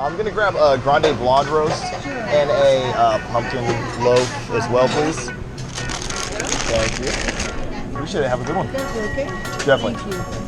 I'm gonna grab a grande blonde roast and a pumpkin loaf as well, please. Thank you. Appreciate it. Have a good one. Okay. Definitely. Thank you.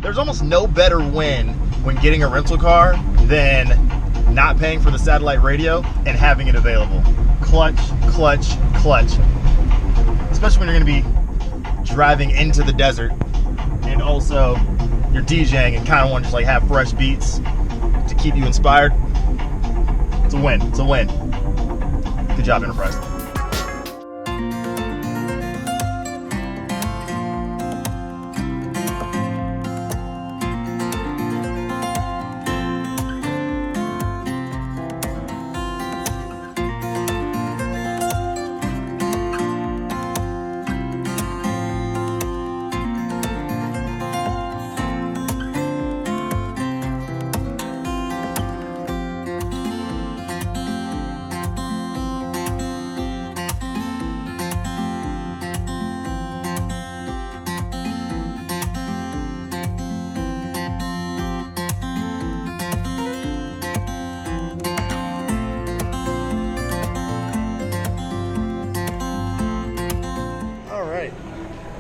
There's almost no better win when getting a rental car than not paying for the satellite radio and having it available. Clutch, clutch, clutch. Especially when you're gonna be driving into the desert and also you're DJing and kind of want to just like have fresh beats to keep you inspired. It's a win, it's a win. Good job, Enterprise.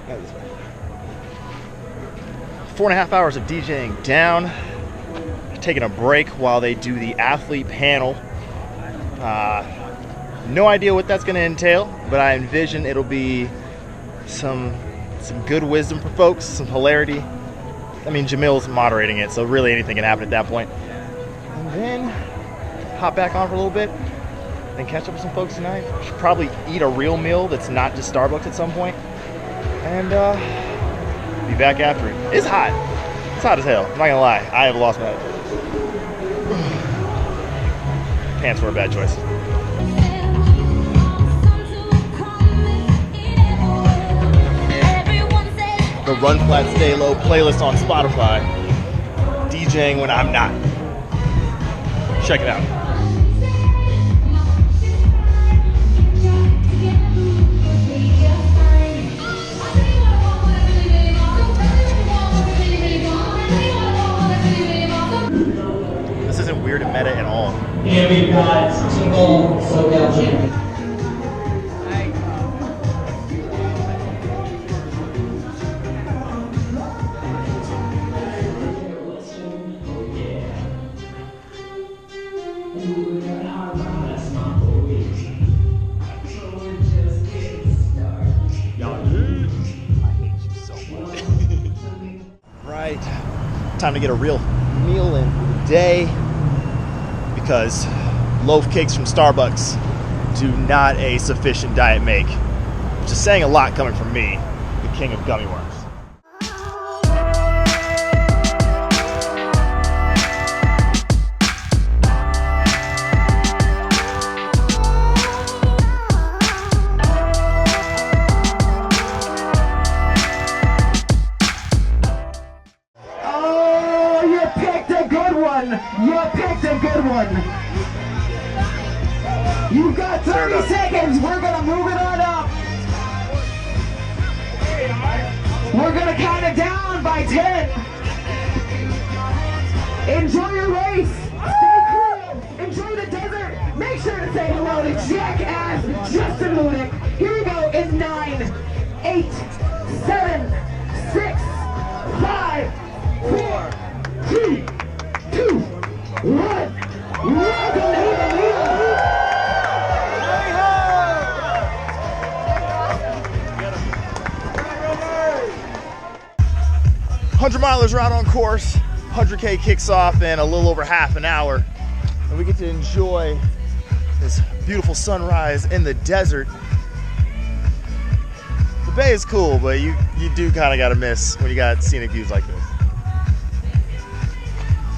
This way. 4.5 hours of DJing down, taking a break while they do the athlete panel. No idea what that's going to entail, but I envision it'll be some good wisdom for folks, some hilarity. I mean, Jamil's moderating it, so really anything can happen at that point. And then hop back on for a little bit, then catch up with some folks tonight. Should probably eat a real meal that's not just Starbucks at some point. And be back after it. It's hot. It's hot as hell. I'm not gonna lie. I have lost my pants were a bad choice. The Run Flat Stay Low playlist on Spotify. DJing when I'm not. Check it out. Weird and meta at all. And we've got Tingle SoCal Champion. Right. Time to get a real meal in for the day. Because loaf cakes from Starbucks do not a sufficient diet make. Which is saying a lot coming from me, the king of gummy worms. Oh, you picked a good one. You picked a good one. You've got 30 seconds. We're going to move it on up. We're going to count it down by 10. Enjoy your race. Stay cool. Enjoy the desert. Make sure to say hello to Jackass Justin Ludick. Here we go in 9, 8, 7, 6, 5, 4, 3, 2, 1. Welcome to Javelina. 100 milers are out on course. 100K kicks off in a little over half an hour. And we get to enjoy this beautiful sunrise in the desert. The bay is cool, but you do kind of got to miss when you got scenic views like this.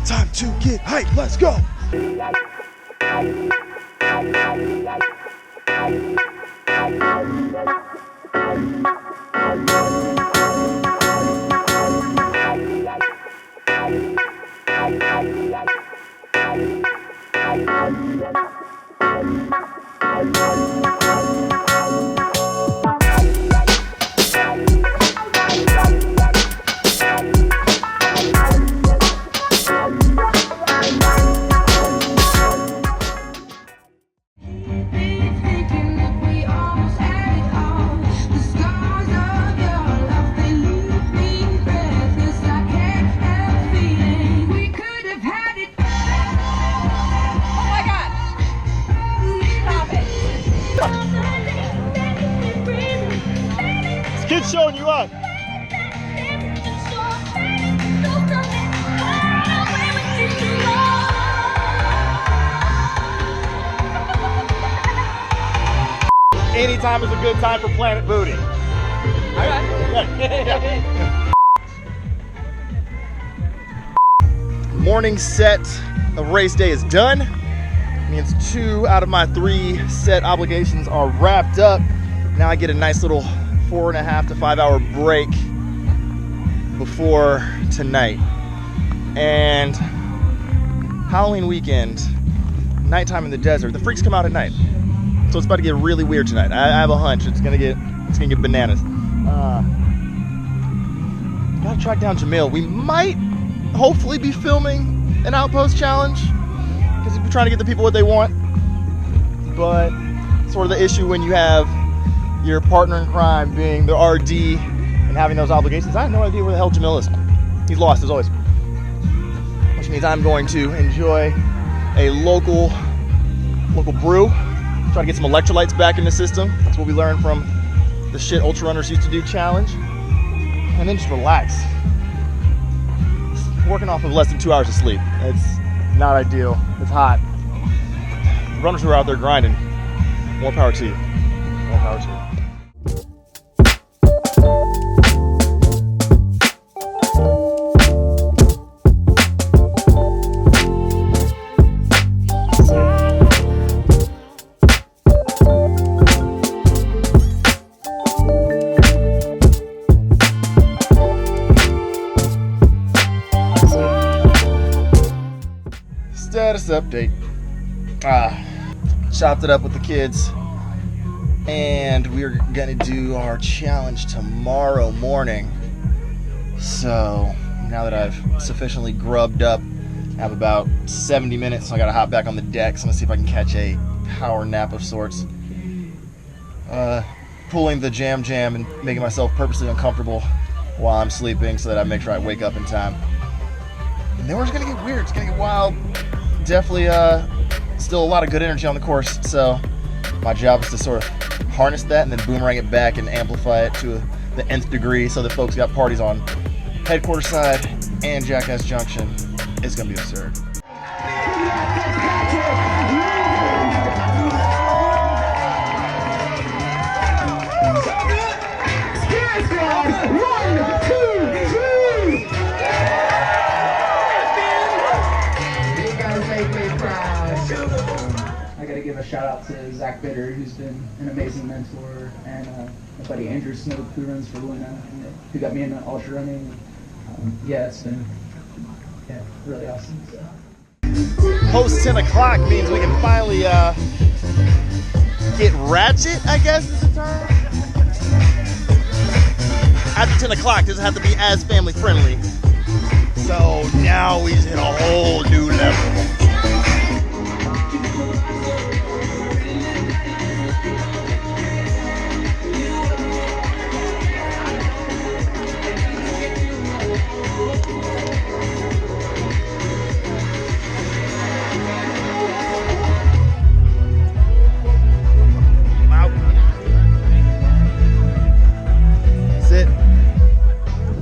Time to get hyped. Let's go. Kid's showing you up. Anytime is a good time for Planet Booty. Yeah. Morning set of race day is done. Means 2 out of my 3 set obligations are wrapped up. Now I get a nice little 4.5 to 5 hour break before tonight. And Halloween weekend, nighttime in the desert. The freaks come out at night. So it's about to get really weird tonight. I have a hunch it's gonna get bananas. Gotta track down Jamil. We might hopefully be filming an outpost challenge because we're trying to get the people what they want. But sort of the issue when you have your partner in crime being the RD and having those obligations, I have no idea where the hell Jamil is. He's lost as always. Which means I'm going to enjoy a local brew. Try to get some electrolytes back in the system. That's what we learned from the shit ultra runners used to do challenge. And then just relax. Working off of less than 2 hours of sleep. It's not ideal. It's hot. The runners who are out there grinding, more power to you. More power to you. Status update. Chopped it up with the kids, and we're gonna do our challenge tomorrow morning. So now that I've sufficiently grubbed up, I have about 70 minutes, so I gotta hop back on the deck. So I'm gonna see if I can catch a power nap of sorts. Pulling the jam and making myself purposely uncomfortable while I'm sleeping so that I make sure I wake up in time. And then we're just gonna get weird. It's gonna get wild. Definitely still a lot of good energy on the course, so my job is to sort of harness that and then boomerang it back and amplify it to the nth degree so that folks got parties on headquarters side and Jackass Junction. It's gonna be absurd. Give a shout out to Zach Bitter, who's been an amazing mentor, and my buddy Andrew Snow, who runs for Luna, who got me into ultra running. Yeah, it's been really awesome. So. Post 10 o'clock means we can finally get ratchet, I guess is the term. After 10 o'clock, doesn't have to be as family friendly. So now we just hit a whole new level.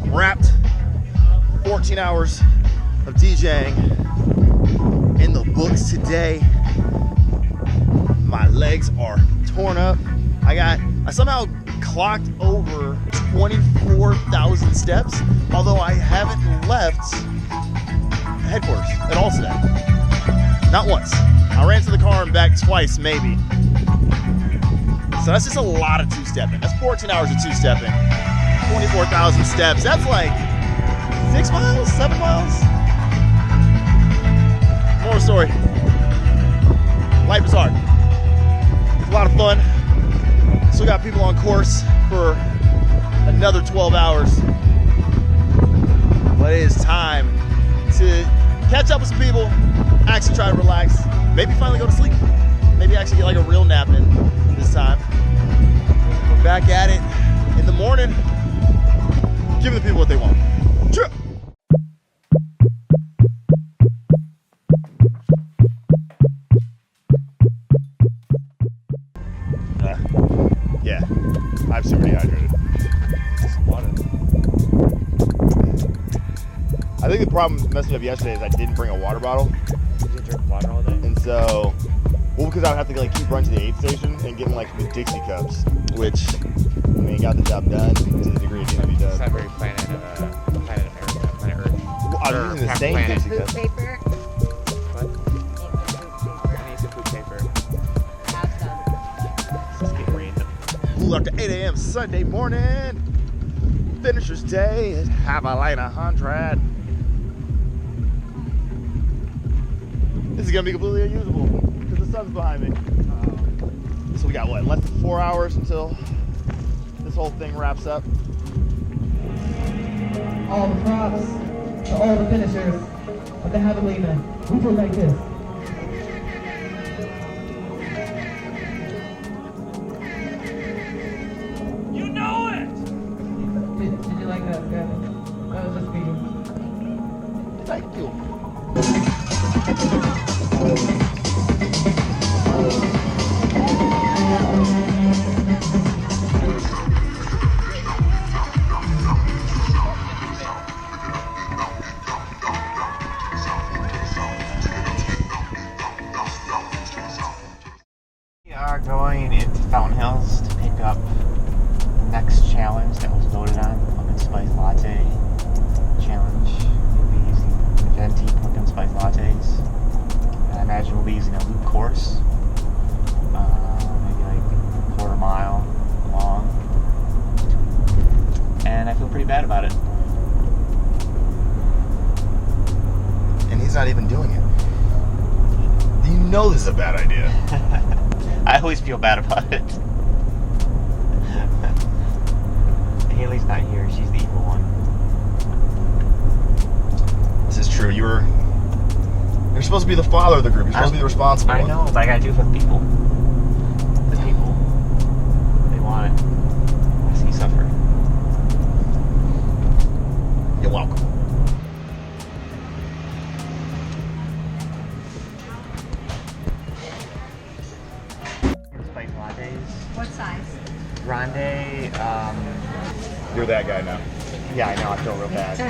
Wrapped 14 hours of DJing in the books today. My legs are torn up. I somehow clocked over 24,000 steps, although I haven't left headquarters at all today. Not once. I ran to the car and back twice, maybe. So that's just a lot of two-stepping. That's 14 hours of two-stepping. 24,000 steps. That's like 6 miles, 7 miles. More story. Life is hard. It's a lot of fun. Still got people on course for another 12 hours. But it is time to catch up with some people, actually try to relax, maybe finally go to sleep. Maybe actually get like a real nap in this time. We're back at it in the morning. Giving the people what they want. Sure. Yeah, I'm super dehydrated. think the problem messed me up yesterday is I didn't bring a water bottle. Did you drink water all day? And so, well, because I would have to like keep running to the aid station and getting like the Dixie cups, which, I mean, got the job done to the degree it needed to be done. It's not very planet America, planet Earth. Well, I was using the same planet. Dixie Food cups. paper. What? I need some food paper. Have some. Let's get random. Ooh, up to 8 a.m. Sunday morning. Finisher's day at Javelina Jundred. This is gonna be completely unusable because the sun's behind me. So we got what, less than 4 hours until this whole thing wraps up. All the props to all the finishers of the Javelina. We do like this. You know it! Did you like that, Gavin? That was just me. Thank you. We are going into Fountain Hills to pick up the next challenge that was voted on, the Pumpkin Spice Latte Challenge. We'll be using venti pumpkin spice lattes. I imagine we'll be using a loop course, maybe like a quarter mile long. And I feel pretty bad about it. And he's not even doing it. You know this is a bad idea. I always feel bad about it. Haley's not here. She's the evil one. This is true. You're supposed to be the father of the group. You're supposed to be the responsible I one. know, but I gotta do it for the people. The people. They want it. I see you suffer. You're welcome. Spice lattes. What size? Grande, You're that guy now. yeah, I know, I feel real bad.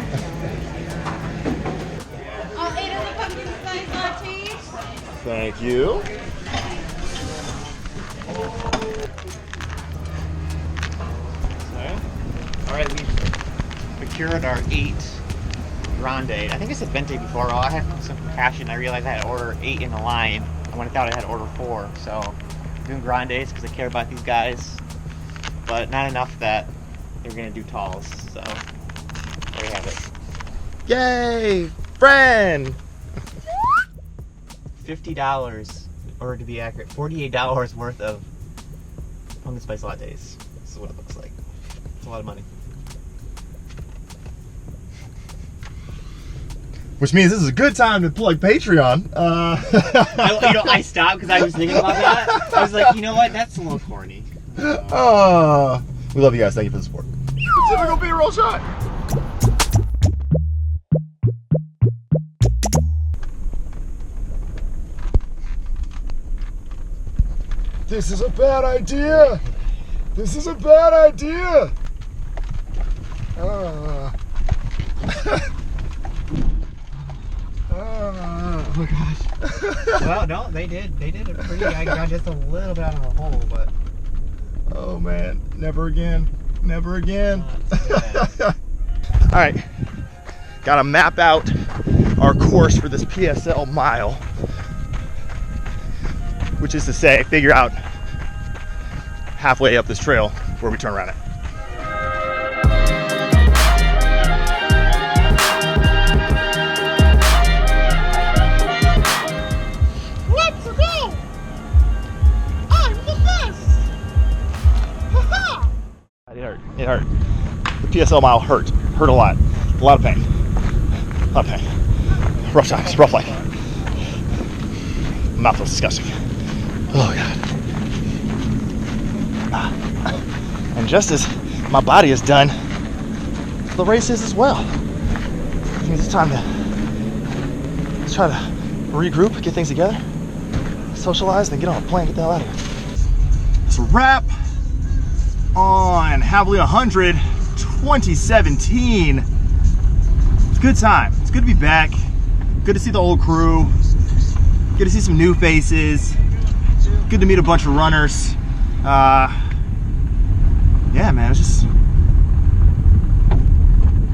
All 8 of the pumpkin spice lattes. Thank you. Alright, we've procured our 8 Grande. I think I said Venti before. Oh, I had some compassion. I realized I had to order 8 in a line. I went out, I had to order 4. So, I'm doing Grandes because I care about these guys. But not enough that they're going to do talls. So, there you have it. Yay! Friend! $50, or to be accurate, $48 worth of pumpkin spice lattes. This is what it looks like. It's a lot of money. Which means this is a good time to plug Patreon. I stopped because I was thinking about that. I was like, you know what? That's a little corny. We love you guys. Thank you for the support. Typical B-roll shot. This is a bad idea. This is a bad idea. Oh my gosh. Well, no, they did. They did it pretty. I got just a little bit out of the hole, but. Oh man, never again. Never again. Oh, All right, gotta map out our course for this PSL mile, which is to say, figure out halfway up this trail where we turn around it. Let's go! I'm the best! Ha-ha! It hurt. It hurt. The PSL mile hurt. Hurt a lot. A lot of pain. A lot of pain. Rough times. Rough life. Mouth was disgusting. Oh god. And just as my body is done, the race is as well. It means it's time to let's try to regroup, get things together, socialize, then get on a plane, get the hell out of here. It's a wrap on Javelina Jundred 2017. It's a good time. It's good to be back. Good to see the old crew. Good to see some new faces. Good to meet a bunch of runners. Yeah, man, it's a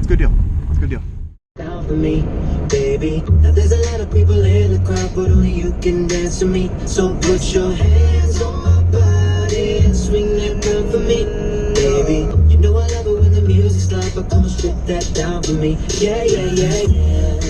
good deal. It's a good deal. Down for me, baby. Now there's a lot of people in the crowd, but only you can dance to me. So put your hands on my body and swing that girl for me, baby. You know I love it when the music's loud, but come and strip that down for me. Yeah, yeah, yeah, yeah.